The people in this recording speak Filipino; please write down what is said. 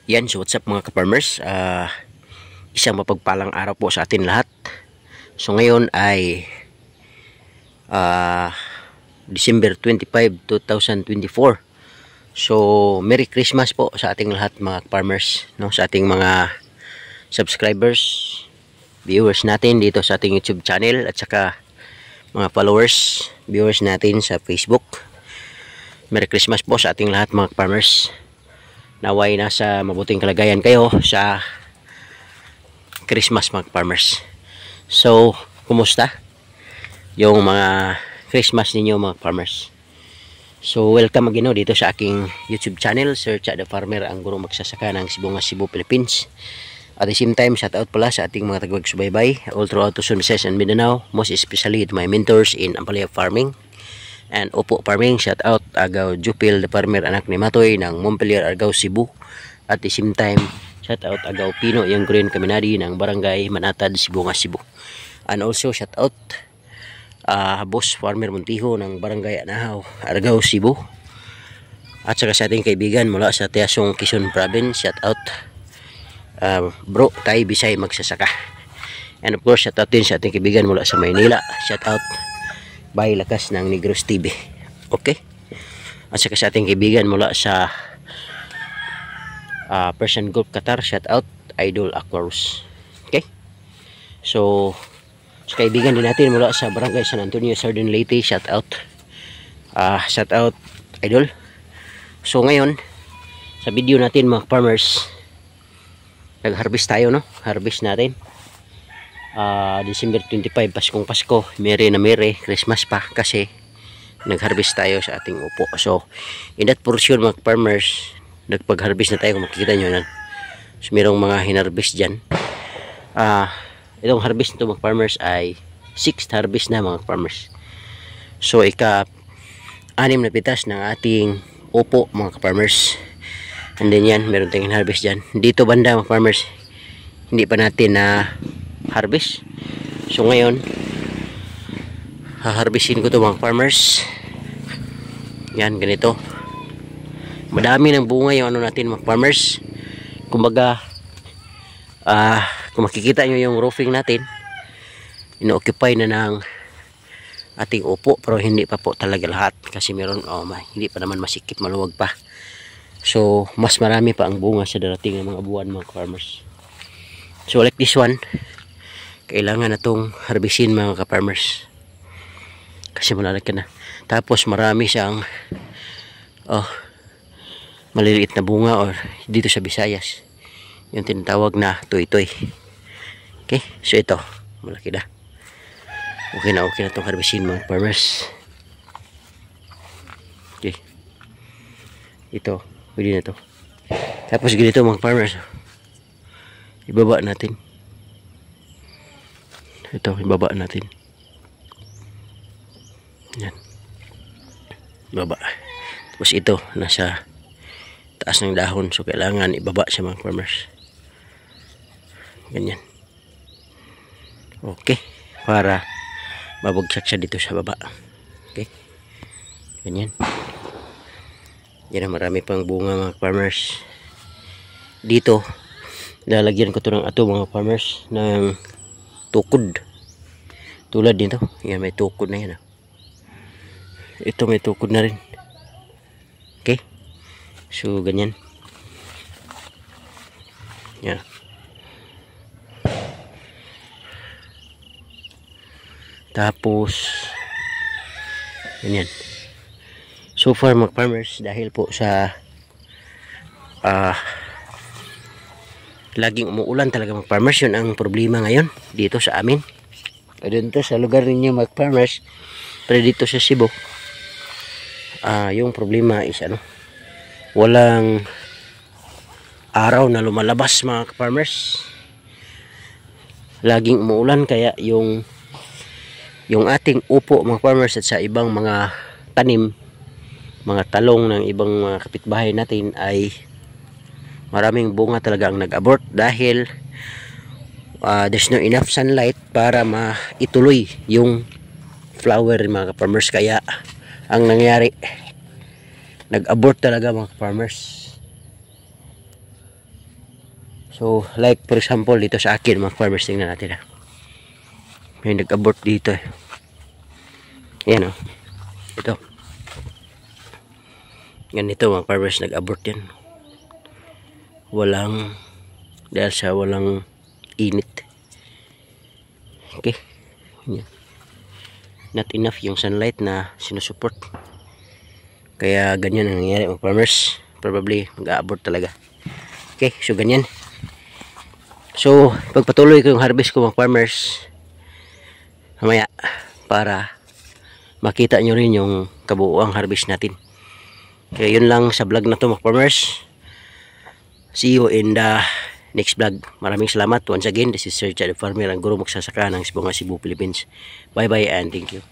Yan, so what's up mga ka-farmers? Isang mapagpalang araw po sa atin lahat. So ngayon ay December 25, 2024. So Merry Christmas po sa ating lahat mga farmers, no? Sa ating mga subscribers, viewers natin dito sa ating YouTube channel, at saka mga followers, viewers natin sa Facebook. Merry Christmas po sa ating lahat mga farmers. Naway nasa mabuting kalagayan kayo sa Christmas mga farmers. So, kumusta yung mga Christmas ninyo mga farmers? So, welcome again dito sa aking YouTube channel, Sir Cha the Farmer, ang gurong magsasaka ng Sibongas, Cebu, Philippines. At the same time, shout out pala sa ating mga tagapagsubaybay all throughout Luzon, Visayas and Mindanao, most especially to my mentors in Ampalaya Farming and Opo Farming. Shout out Agaw Jupil the Farmer, anak ni Matoy ng Montpelier, Argao, Cebu. At the same time, shout out Agaw Pino yung Green Kaminadi ng Barangay Manatad, Sibongas, Cebu. And also shout out Boss Farmer Montijo ng Barangay Anahaw, Argao, Cebu. At saka sa ating kaibigan mula sa Tiasong, Quezon Province, shout out Bro Tay Bisay Magsasaka. And of course, shout out din sa ating kaibigan mula sa Maynila, shout out Bay Lakas ng Negros TV. Okay? At saka sa ating kaibigan mula sa Persian Gulf Qatar, shout out Idol Aquarus. Okay? So, sa kaibigan din natin mula sa Barangay San Antonio, Southern Leyte, shout out Idol. So ngayon, sa video natin mga farmers, nag-harvest tayo, no? Harvest natin December 25, Paskong Pasko, Merry na Merry Christmas pa, kasi nag-harvest tayo sa ating upo. So in that portion mga farmers, nagpag-harvest na tayo, kung makikita nyo na. So mayroong mga hinarvest dyan. Itong harvest nito mga farmers ay 6th harvest na mga farmers. So ika-6 na pitas ng ating upo mga farmers. And then yan, meron tayong harvest dyan. Dito banda mga farmers, hindi pa natin na harvest. So ngayon, haharvestin ko to mga farmers. Yan, ganito. Madami ng bunga yung ano natin mga farmers. Kumbaga, kung makikita nyo yung roofing natin, ino-occupy na ng ating upo, pero hindi pa po talaga lahat. Kasi meron, hindi pa naman masikip, maluwag pa. So, mas marami pa ang bunga sa darating ng mga buwan mga farmers. So, like this one, kailangan na itong harvestin mga ka-farmers. Kasi malalaki na. Tapos, marami siyang maliliit na bunga, or dito sa Visayas, yung tinatawag na toy-toy. Okay, so ito, malaki na. Okay na itong harvestin mga farmers. Okay. Ito, pwede na to. Tapos ganito mga farmers, ibaba natin. Ito, ibaba natin. Yan. Ibaba. Tapos ito, nasa taas ng dahon. So, kailangan ibaba siya mga farmers. Ganyan. Okay. Para mabagsak siya dito sa baba. Okay. Ganyan. Yan ang marami pang bunga mga farmers. Dito, lalagyan ko to ng ato mga farmers ng tukod. Tulad dito. Yan, may tukod na yan. Ito may tukod na rin. Okay. So, ganyan. Yan. Tapos, ganyan. So far mga farmers, dahil po sa laging umuulan talaga mga farmers, yun ang problema ngayon dito sa amin. Dito sa lugar ninyo mga farmers, pero dito sa Cebu, yung problema is walang araw na lumalabas mga farmers. Laging umuulan, kaya yung ating upo mga farmers at sa ibang mga tanim, mga talong ng ibang mga kapitbahay natin, ay maraming bunga talaga ang nag-abort dahil there's no enough sunlight para maituloy yung flower mga farmers. Kaya ang nangyari, nag-abort talaga mga farmers. So, like for example, dito sa akin, mga farmers, tingnan natin ha. May nag-abort dito eh. Ayan o. Ito. Ganito mga farmers, nag-abort yan. Dahil sa walang init. Okay. Yan. Not enough yung sunlight na sinusupport. Kaya ganyan ang nangyayari mga farmers. Probably mag-abort talaga. Okay, so ganyan. So, pagpatuloy ko yung harvest ko mga farmers mamaya para makita nyo rin yung kabuuang harvest natin. Kaya yun lang sa vlog na to mga farmers. See you in the next vlog. Maraming salamat. Once again, this is Sir Chad Farmer, ang guro magsasaka ng Cebu, Philippines. Bye bye and thank you.